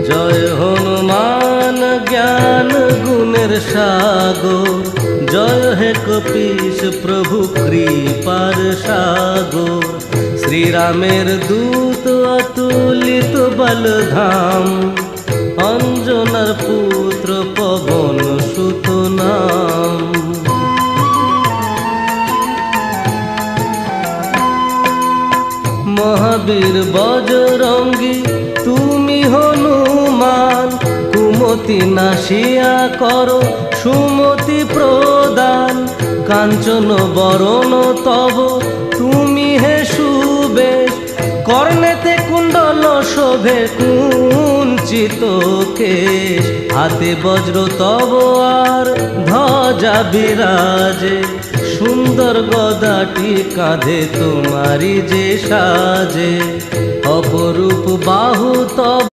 জয় হনুমান জ্ঞান গুণের সাগর, জয় হে কপীশ প্রভু কৃপার সাগর। শ্রীরামের দূত অতুলিত বলধাম, অঞ্জনার পুত্র পবন সুত নাম। মহাবীর বজরঙ্গী তুমি হনুমান, কুমতি নাশিয়া করো সুমতি প্রদান। কাঞ্চন বরণ তব তুমি হে সুবেশ, কর্ণেতে কুণ্ডল শোভে কুঞ্চিত কেশ। হাতে বজ্র তব আর ধ্বজা বিরাজে, সুন্দর গদাটি কাঁধে তোমারি যে সাজে। অপরূপ বাহু তব